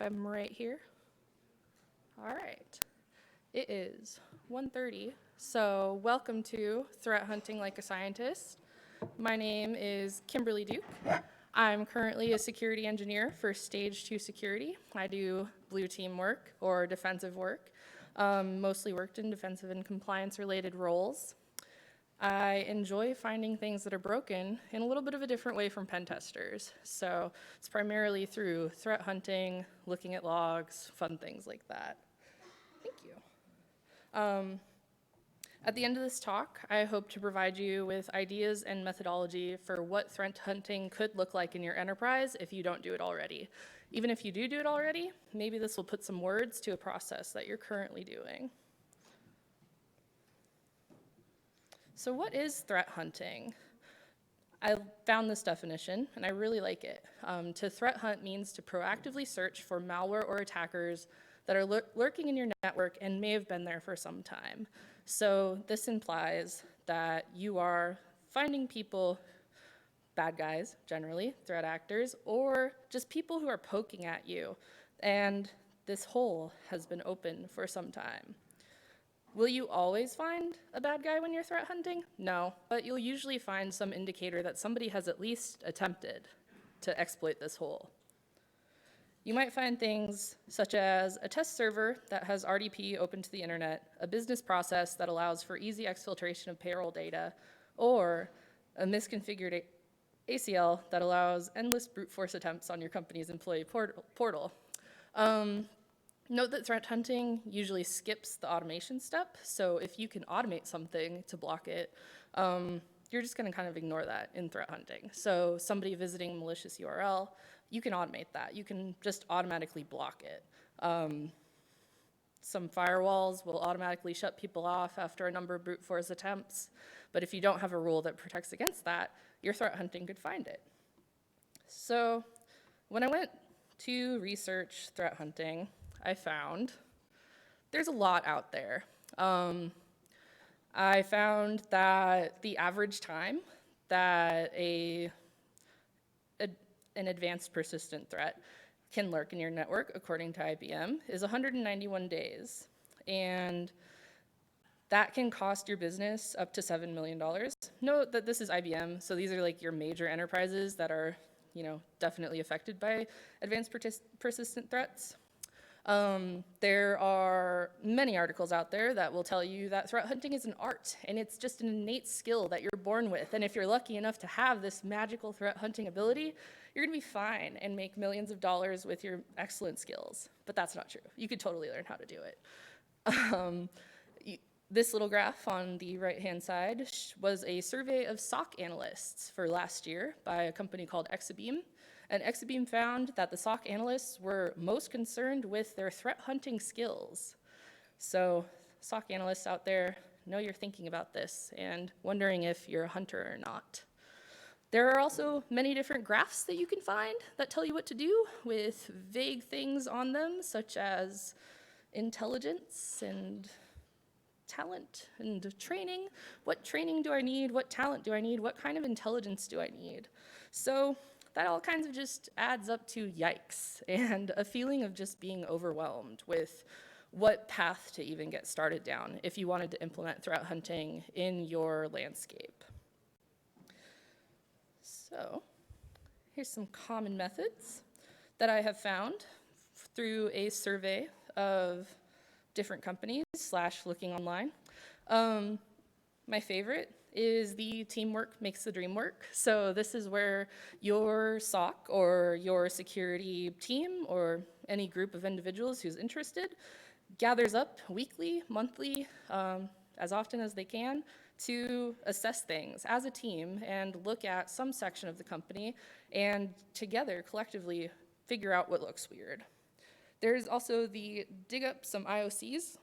I'm right here. All right. It is 1:30, so welcome to Threat Hunting Like a Scientist. My name is Kimberly Duke. I'm currently a security engineer for Stage 2 Security. I do blue team work or defensive work, mostly worked in defensive and compliance-related roles. I enjoy finding things that are broken in a little bit of a different way from pen testers. So it's primarily through threat hunting, looking at logs, fun things like that. Thank you. At the end of this talk, I hope to provide you with ideas and methodology for what threat hunting could look like in your enterprise if you don't do it already. Even if you do it already, maybe this will put some words to a process that you're currently doing. So what is threat hunting? I found this definition, and I really like it. To threat hunt means to proactively search for malware or attackers that are lurking in your network and may have been there for some time. So this implies that you are finding people, bad guys generally, threat actors, or just people who are poking at you, and this hole has been open for some time. Will you always find a bad guy when you're threat hunting? No, but you'll usually find some indicator that somebody has at least attempted to exploit this hole. You might find things such as a test server that has RDP open to the internet, a business process that allows for easy exfiltration of payroll data, or a misconfigured ACL that allows endless brute force attempts on your company's employee portal. Note that threat hunting usually skips the automation step, so if you can automate something to block it, you're just going to kind of ignore that in threat hunting. So somebody visiting a malicious URL, you can automate that. You can just automatically block it. Some firewalls will automatically shut people off after a number of brute force attempts, but if you don't have a rule that protects against that, your threat hunting could find it. So when I went to research threat hunting, I found there's a lot out there. I found that the average time that an advanced persistent threat can lurk in your network, according to IBM, is 191 days. And that can cost your business up to $7 million. Note that this is IBM, so these are like your major enterprises that are, definitely affected by advanced persistent threats. There are many articles out there that will tell you that threat hunting is an art, and it's just an innate skill that you're born with. And if you're lucky enough to have this magical threat hunting ability, you're gonna be fine and make millions of dollars with your excellent skills. But that's not true. You could totally learn how to do it. This little graph on the right-hand side was a survey of SOC analysts for last year by a company called Exabeam. And Exabeam found that the SOC analysts were most concerned with their threat hunting skills. So SOC analysts out there, know you're thinking about this and wondering if you're a hunter or not. There are also many different graphs that you can find that tell you what to do with vague things on them, such as intelligence and talent and training. What training do I need? What talent do I need? What kind of intelligence do I need? So that all kinds of just adds up to yikes and a feeling of just being overwhelmed with what path to even get started down if you wanted to implement threat hunting in your landscape. So here's some common methods that I have found through a survey of different companies / looking online. My favorite is the teamwork makes the dream work. So this is where your SOC or your security team or any group of individuals who's interested gathers up weekly, monthly, as often as they can to assess things as a team and look at some section of the company and together collectively figure out what looks weird. There's also the dig up some IOCs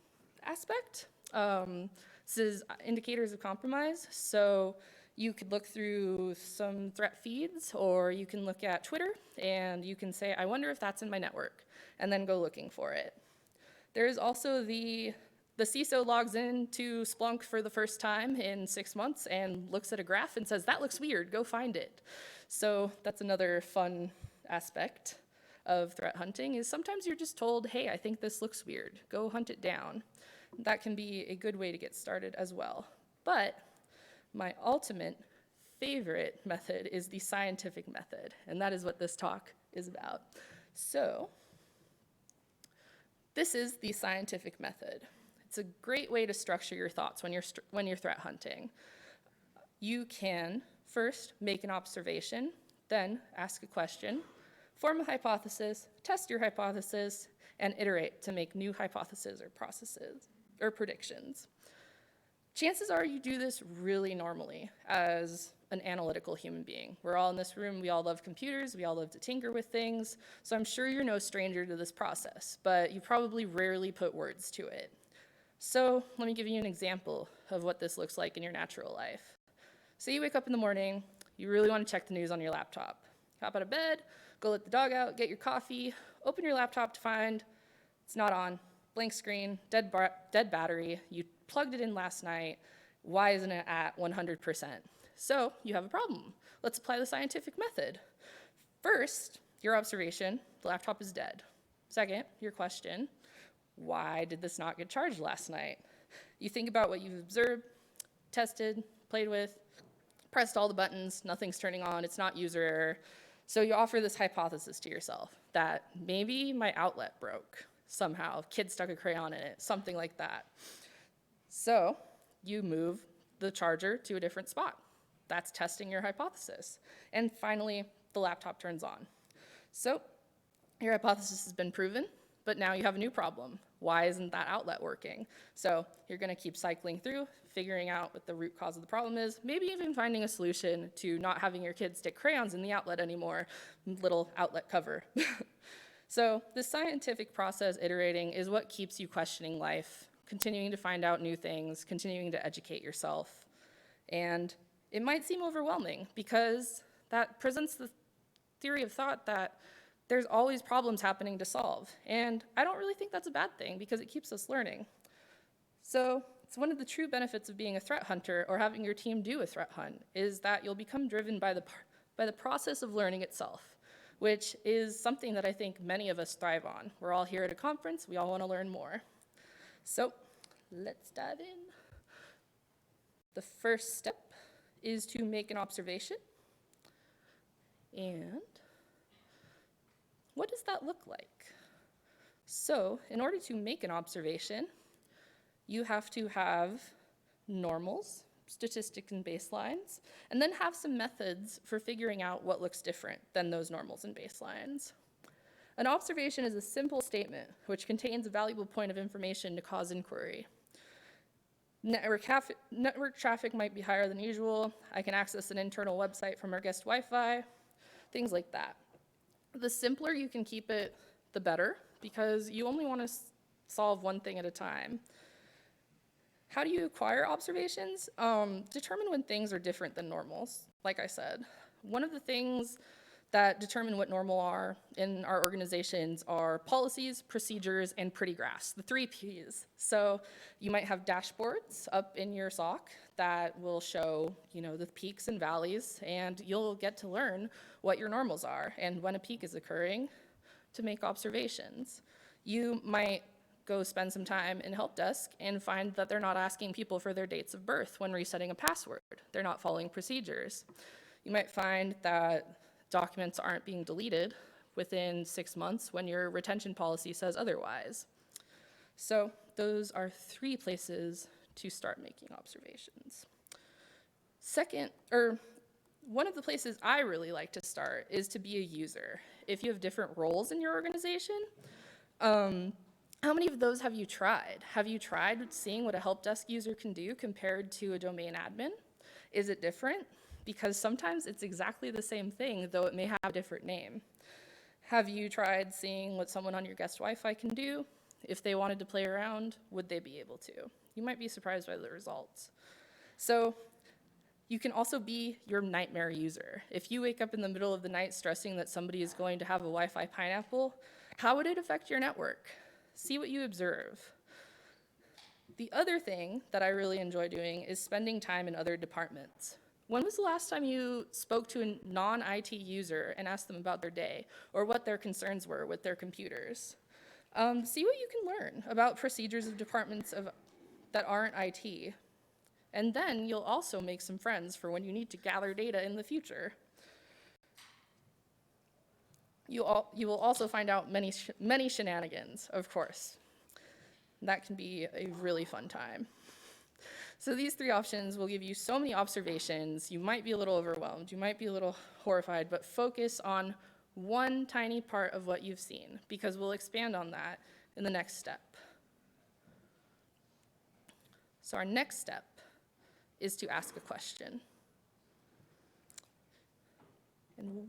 aspect. This is indicators of compromise. So you could look through some threat feeds, or you can look at Twitter and you can say, I wonder if that's in my network, and then go looking for it. There's also the CISO logs in to Splunk for the first time in 6 months and looks at a graph and says, that looks weird, go find it. So that's another fun aspect. of threat hunting is sometimes you're just told, hey, I think this looks weird, go hunt it down. That can be a good way to get started as well. But my ultimate favorite method is the scientific method, and that is what this talk is about. So this is the scientific method. It's a great way to structure your thoughts when you're threat hunting. You can first make an observation, then ask a question, form a hypothesis, test your hypothesis, and iterate to make new hypotheses or processes or predictions. Chances are you do this really normally as an analytical human being. We're all in this room, we all love computers, we all love to tinker with things, so I'm sure you're no stranger to this process, but you probably rarely put words to it. So let me give you an example of what this looks like in your natural life. Say you wake up in the morning, you really want to check the news on your laptop. Hop out of bed, go let the dog out, get your coffee, open your laptop to find it's not on, blank screen, dead battery, you plugged it in last night, why isn't it at 100%? So you have a problem. Let's apply the scientific method. First, your observation, the laptop is dead. Second, your question, why did this not get charged last night? You think about what you've observed, tested, played with, pressed all the buttons, nothing's turning on, it's not user error. So you offer this hypothesis to yourself that maybe my outlet broke somehow, kid stuck a crayon in it, something like that. So you move the charger to a different spot. That's testing your hypothesis. And finally, the laptop turns on. So your hypothesis has been proven, but now you have a new problem. Why isn't that outlet working? So you're gonna keep cycling through, figuring out what the root cause of the problem is, maybe even finding a solution to not having your kids stick crayons in the outlet anymore, little outlet cover. So the scientific process iterating is what keeps you questioning life, continuing to find out new things, continuing to educate yourself. And it might seem overwhelming because that presents the theory of thought that there's always problems happening to solve. And I don't really think that's a bad thing because it keeps us learning. So it's one of the true benefits of being a threat hunter or having your team do a threat hunt is that you'll become driven by the process of learning itself, which is something that I think many of us thrive on. We're all here at a conference, we all want to learn more. So let's dive in. The first step is to make an observation. And what does that look like? So in order to make an observation, you have to have normals, statistics and baselines, and then have some methods for figuring out what looks different than those normals and baselines. An observation is a simple statement which contains a valuable point of information to cause inquiry. Network traffic might be higher than usual. I can access an internal website from our guest Wi-Fi, things like that. The simpler you can keep it, the better, because you only want to solve one thing at a time. How do you acquire observations? Determine when things are different than normals, like I said. One of the things that determine what normal are in our organizations are policies, procedures, and pretty graphs, the 3 Ps. So you might have dashboards up in your SOC that will show, the peaks and valleys, and you'll get to learn what your normals are and when a peak is occurring to make observations. You might go spend some time in help desk and find that they're not asking people for their dates of birth when resetting a password. They're not following procedures. You might find that documents aren't being deleted within 6 months when your retention policy says otherwise. So those are 3 places to start making observations. One of the places I really like to start is to be a user. If you have different roles in your organization, how many of those have you tried? Have you tried seeing what a help desk user can do compared to a domain admin? Is it different? Because sometimes it's exactly the same thing, though it may have a different name. Have you tried seeing what someone on your guest Wi-Fi can do? If they wanted to play around, would they be able to? You might be surprised by the results. So you can also be your nightmare user. If you wake up in the middle of the night stressing that somebody is going to have a Wi-Fi pineapple, how would it affect your network? See what you observe. The other thing that I really enjoy doing is spending time in other departments. When was the last time you spoke to a non-IT user and asked them about their day or what their concerns were with their computers? See what you can learn about procedures of departments that aren't IT. And then you'll also make some friends for when you need to gather data in the future. You will also find out many shenanigans, of course. That can be a really fun time. So these 3 options will give you so many observations. You might be a little overwhelmed, you might be a little horrified, but focus on one tiny part of what you've seen, because we'll expand on that in the next step. So our next step is to ask a question. And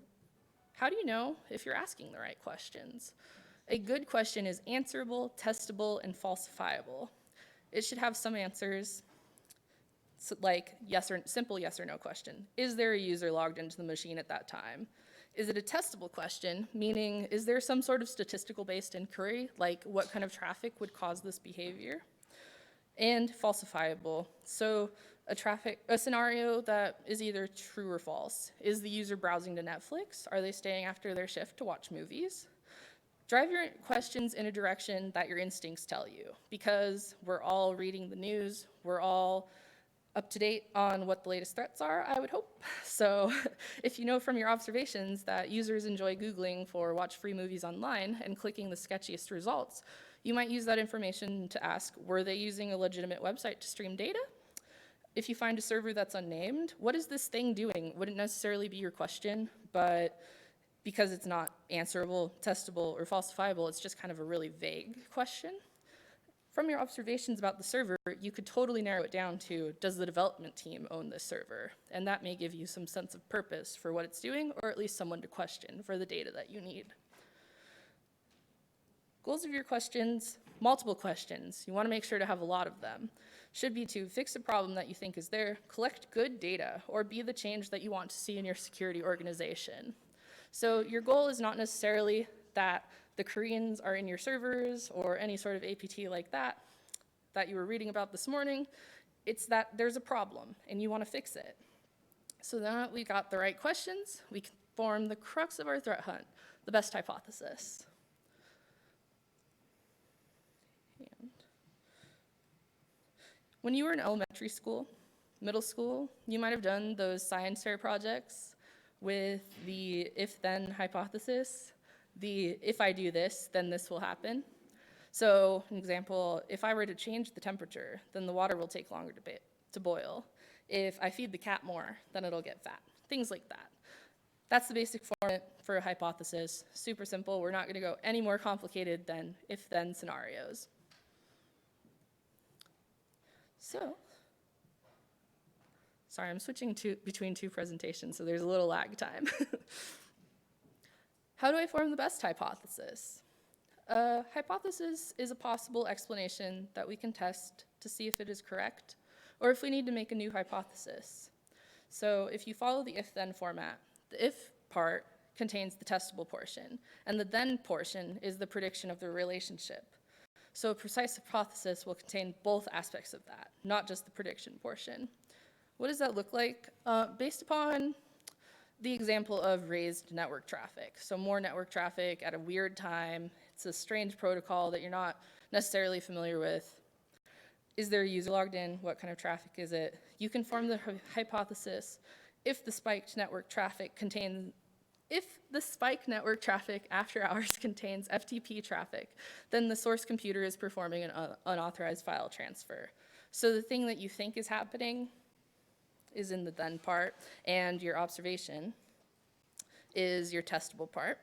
how do you know if you're asking the right questions? A good question is answerable, testable, and falsifiable. It should have some answers, like simple yes or no question. Is there a user logged into the machine at that time? Is it a testable question, meaning is there some sort of statistical-based inquiry, like what kind of traffic would cause this behavior? And falsifiable. So a scenario that is either true or false. Is the user browsing to Netflix? Are they staying after their shift to watch movies? Drive your questions in a direction that your instincts tell you, because we're all reading the news, we're all up to date on what the latest threats are, I would hope. So if you know from your observations that users enjoy Googling for watch free movies online and clicking the sketchiest results, you might use that information to ask, were they using a legitimate website to stream data? If you find a server that's unnamed, what is this thing doing? Wouldn't necessarily be your question, but because it's not answerable, testable, or falsifiable, it's just kind of a really vague question. From your observations about the server, you could totally narrow it down to, does the development team own this server? And that may give you some sense of purpose for what it's doing, or at least someone to question for the data that you need. Goals of your questions, multiple questions. You want to make sure to have a lot of them. Should be to fix a problem that you think is there, collect good data, or be the change that you want to see in your security organization. So your goal is not necessarily that the Koreans are in your servers or any sort of APT like that you were reading about this morning. It's that there's a problem and you want to fix it. So now that we got the right questions, we can form the crux of our threat hunt, the best hypothesis. And when you were in elementary school, middle school, you might have done those science fair projects with the if-then hypothesis, the if I do this, then this will happen. So an example, if I were to change the temperature, then the water will take longer to boil. If I feed the cat more, then it'll get fat, things like that. That's the basic format for a hypothesis, super simple. We're not gonna go any more complicated than if-then scenarios. So, sorry, I'm switching between 2 presentations, so there's a little lag time. How do I form the best hypothesis? A hypothesis is a possible explanation that we can test to see if it is correct, or if we need to make a new hypothesis. So if you follow the if-then format, the if part contains the testable portion, and the then portion is the prediction of the relationship. So a precise hypothesis will contain both aspects of that, not just the prediction portion. What does that look like? Based upon the example of raised network traffic. So more network traffic at a weird time. It's a strange protocol that you're not necessarily familiar with. Is there a user logged in? What kind of traffic is it? You can form the hypothesis if the spiked network traffic after hours contains FTP traffic, then the source computer is performing an unauthorized file transfer. So the thing that you think is happening is in the then part, and your observation is your testable part.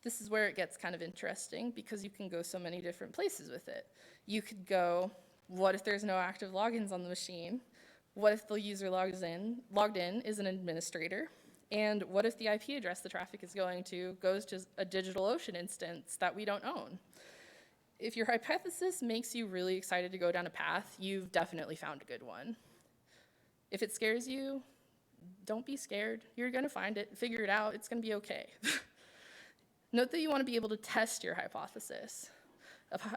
This is where it gets kind of interesting because you can go so many different places with it. You could go, what if there's no active logins on the machine? What if the user logged in is an administrator? And what if the IP address the traffic is going to goes to a DigitalOcean instance that we don't own? If your hypothesis makes you really excited to go down a path, you've definitely found a good one. If it scares you, don't be scared. You're gonna find it, figure it out, it's gonna be okay. Note that you wanna be able to test your hypothesis.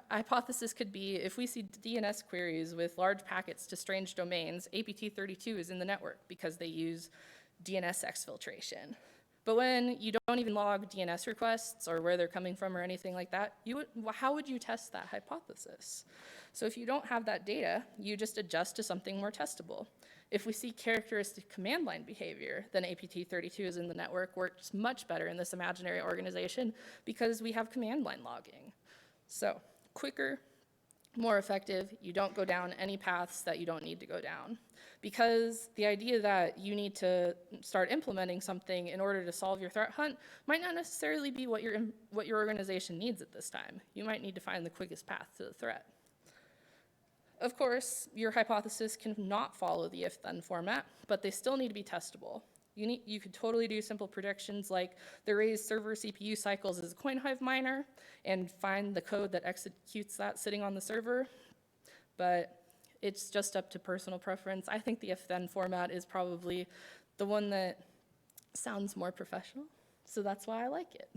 hypothesis could be if we see DNS queries with large packets to strange domains, APT32 is in the network because they use DNS exfiltration. But when you don't even log DNS requests or where they're coming from or anything like that, how would you test that hypothesis? So if you don't have that data, you just adjust to something more testable. If we see characteristic command line behavior, then APT32 is in the network works much better in this imaginary organization because we have command line logging. So quicker, more effective, you don't go down any paths that you don't need to go down. Because the idea that you need to start implementing something in order to solve your threat hunt might not necessarily be what your organization needs at this time. You might need to find the quickest path to the threat. Of course, your hypothesis cannot follow the if-then format, but they still need to be testable. You could totally do simple predictions like the raised server CPU cycles as a coin hive miner and find the code that executes that sitting on the server, but it's just up to personal preference. I think the if-then format is probably the one that sounds more professional, so that's why I like it.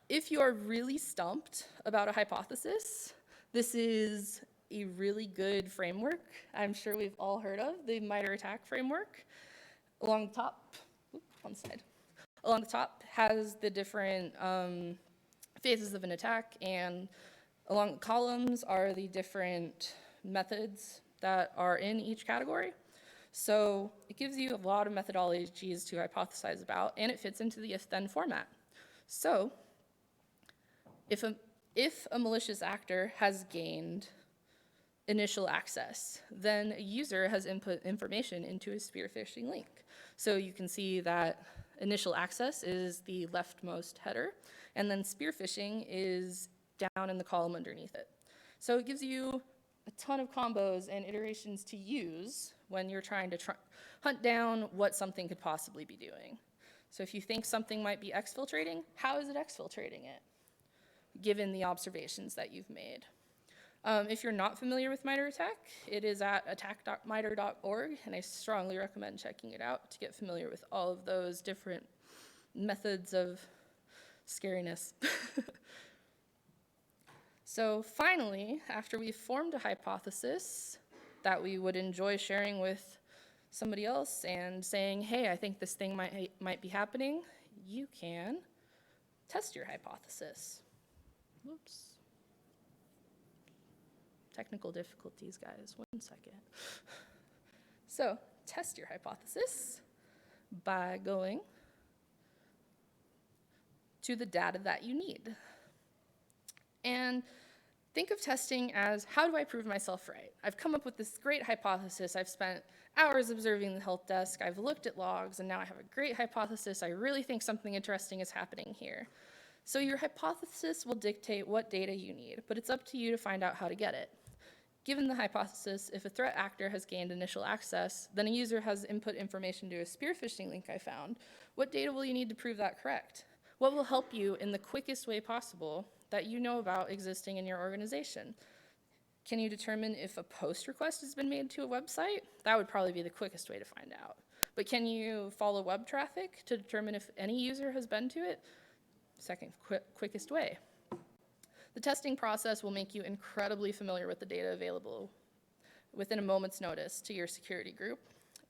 If you are really stumped about a hypothesis, this is a really good framework I'm sure we've all heard of, the MITRE ATT&CK framework. Along the top, along the top has the different phases of an attack, and along the columns are the different methods that are in each category. So it gives you a lot of methodologies to hypothesize about, and it fits into the if-then format. So if a malicious actor has gained initial access, then a user has input information into a spear phishing link. So you can see that initial access is the leftmost header, and then spear phishing is down in the column underneath it. So it gives you a ton of combos and iterations to use when you're trying to hunt down what something could possibly be doing. So if you think something might be exfiltrating, how is it exfiltrating it, given the observations that you've made? If you're not familiar with MITRE ATT&CK, it is at attack.mitre.org, and I strongly recommend checking it out to get familiar with all of those different methods of scariness. So finally, after we've formed a hypothesis that we would enjoy sharing with somebody else and saying, hey, I think this thing might be happening, you can test your hypothesis. Whoops. Technical difficulties, guys, 1 second. So, test your hypothesis by going to the data that you need. And think of testing as, how do I prove myself right? I've come up with this great hypothesis. I've spent hours observing the help desk. I've looked at logs, and now I have a great hypothesis. I really think something interesting is happening here. So your hypothesis will dictate what data you need, but it's up to you to find out how to get it. Given the hypothesis, if a threat actor has gained initial access, then a user has input information to a spear phishing link I found. What data will you need to prove that correct? What will help you in the quickest way possible that you know about existing in your organization? Can you determine if a post request has been made to a website? That would probably be the quickest way to find out. But can you follow web traffic to determine if any user has been to it? Second quickest way. The testing process will make you incredibly familiar with the data available within a moment's notice to your security group,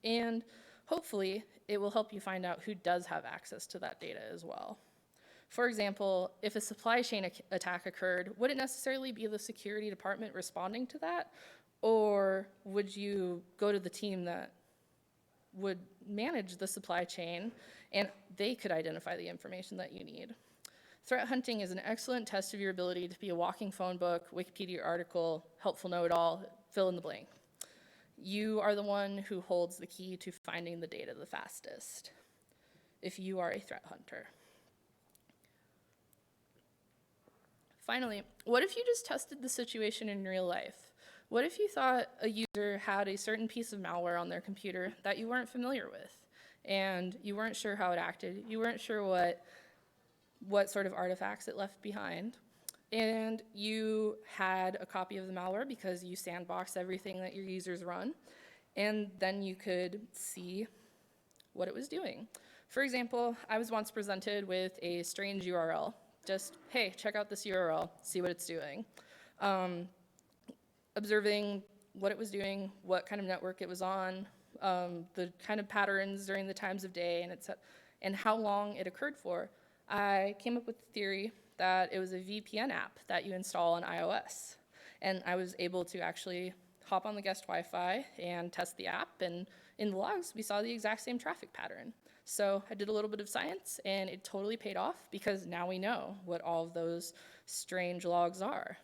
and hopefully it will help you find out who does have access to that data as well. For example, if a supply chain attack occurred, would it necessarily be the security department responding to that, or would you go to the team that would manage the supply chain and they could identify the information that you need? Threat hunting is an excellent test of your ability to be a walking phone book, Wikipedia article, helpful know-it-all, fill in the blank. You are the one who holds the key to finding the data the fastest, if you are a threat hunter. Finally, what if you just tested the situation in real life? What if you thought a user had a certain piece of malware on their computer that you weren't familiar with, and you weren't sure how it acted, you weren't sure what sort of artifacts it left behind, and you had a copy of the malware because you sandbox everything that your users run, and then you could see what it was doing. For example, I was once presented with a strange URL Just, hey, check out this URL, see what it's doing. Observing what it was doing, what kind of network it was on, the kind of patterns during the times of day, and how long it occurred for. I came up with the theory that it was a VPN app that you install on iOS. And I was able to actually hop on the guest Wi-Fi and test the app, and in the logs, we saw the exact same traffic pattern. So I did a little bit of science, and it totally paid off because now we know what all of those strange logs are.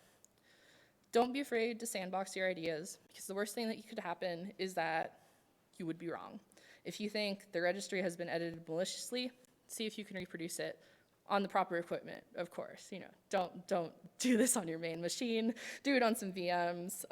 Don't be afraid to sandbox your ideas, because the worst thing that could happen is that you would be wrong. If you think the registry has been edited maliciously, see if you can reproduce it on the proper equipment, of course. Don't do this on your main machine. Do it on some VMs.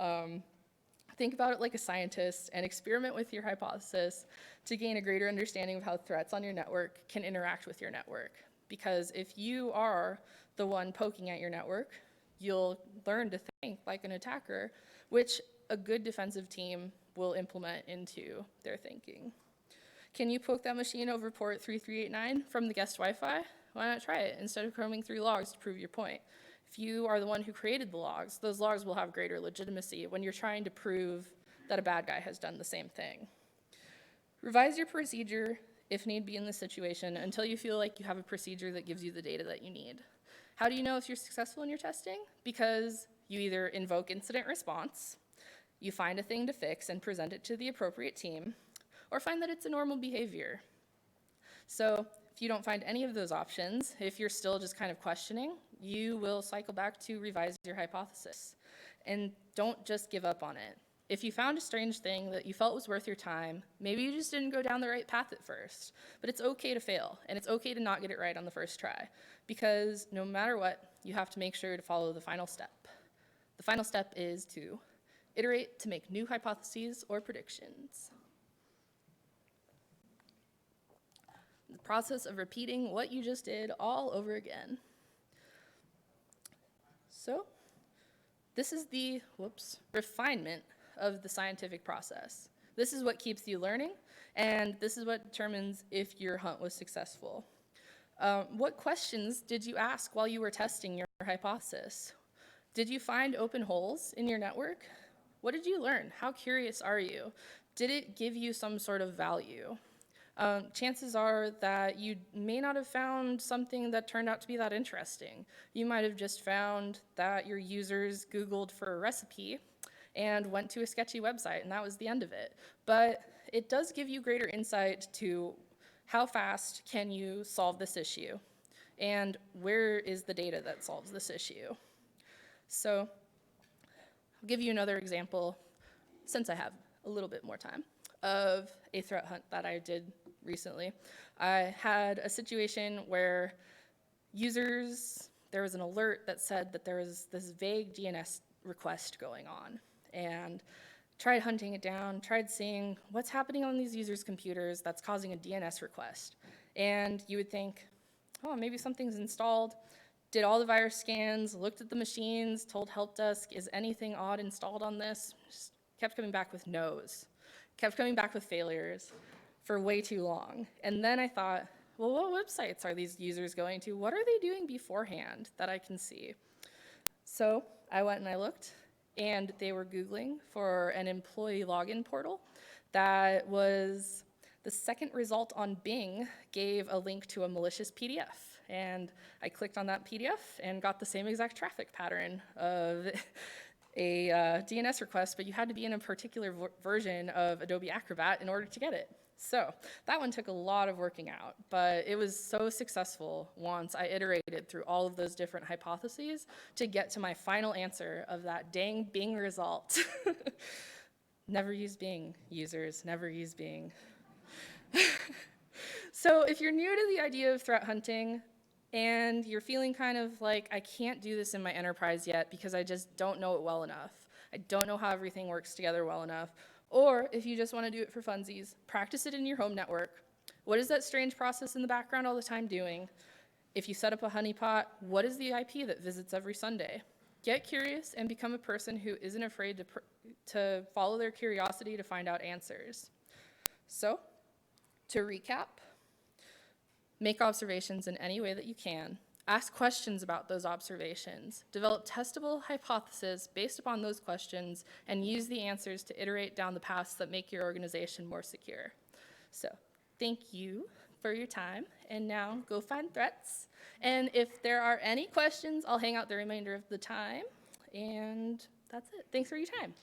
Think about it like a scientist and experiment with your hypothesis to gain a greater understanding of how threats on your network can interact with your network. Because if you are the one poking at your network, you'll learn to think like an attacker, which a good defensive team will implement into their thinking. Can you poke that machine over port 3389 from the guest Wi-Fi? Why not try it instead of combing through logs to prove your point? If you are the one who created the logs, those logs will have greater legitimacy when you're trying to prove that a bad guy has done the same thing. Revise your procedure, if need be in this situation, until you feel like you have a procedure that gives you the data that you need. How do you know if you're successful in your testing? Because you either invoke incident response, you find a thing to fix and present it to the appropriate team, or find that it's a normal behavior. So if you don't find any of those options, if you're still just kind of questioning, you will cycle back to revise your hypothesis. And don't just give up on it. If you found a strange thing that you felt was worth your time, maybe you just didn't go down the right path at first. But it's okay to fail, and it's okay to not get it right on the first try, because no matter what, you have to make sure to follow the final step. The final step is to iterate to make new hypotheses or predictions. The process of repeating what you just did all over again. So this is the refinement of the scientific process. This is what keeps you learning, and this is what determines if your hunt was successful. What questions did you ask while you were testing your hypothesis? Did you find open holes in your network? What did you learn? How curious are you? Did it give you some sort of value? Chances are that you may not have found something that turned out to be that interesting. You might have just found that your users Googled for a recipe and went to a sketchy website, and that was the end of it. But it does give you greater insight to how fast can you solve this issue, and where is the data that solves this issue. So I'll give you another example, since I have a little bit more time, of a threat hunt that I did recently. I had a situation where there was an alert that said that there was this vague DNS request going on, and tried hunting it down, tried seeing what's happening on these users' computers that's causing a DNS request. And you would think, oh, maybe something's installed. Did all the virus scans, looked at the machines, told help desk, is anything odd installed on this? Just kept coming back with no's. Kept coming back with failures for way too long. And then I thought, well, what websites are these users going to? What are they doing beforehand that I can see? So I went and I looked, and they were Googling for an employee login portal that was the second result on Bing gave a link to a malicious PDF. And I clicked on that PDF and got the same exact traffic pattern of a DNS request, but you had to be in a particular version of Adobe Acrobat in order to get it. So that one took a lot of working out, but it was so successful once I iterated through all of those different hypotheses to get to my final answer of that dang Bing result. Never use Bing, users, never use Bing. So if you're new to the idea of threat hunting, and you're feeling kind of like, I can't do this in my enterprise yet because I just don't know it well enough. I don't know how everything works together well enough. Or if you just want to do it for funsies, practice it in your home network. What is that strange process in the background all the time doing? If you set up a honeypot, what is the IP that visits every Sunday? Get curious and become a person who isn't afraid to follow their curiosity to find out answers. So, to recap, make observations in any way that you can. Ask questions about those observations. Develop testable hypotheses based upon those questions, and use the answers to iterate down the paths that make your organization more secure. So thank you for your time, and now go find threats. And if there are any questions, I'll hang out the remainder of the time, and that's it. Thanks for your time.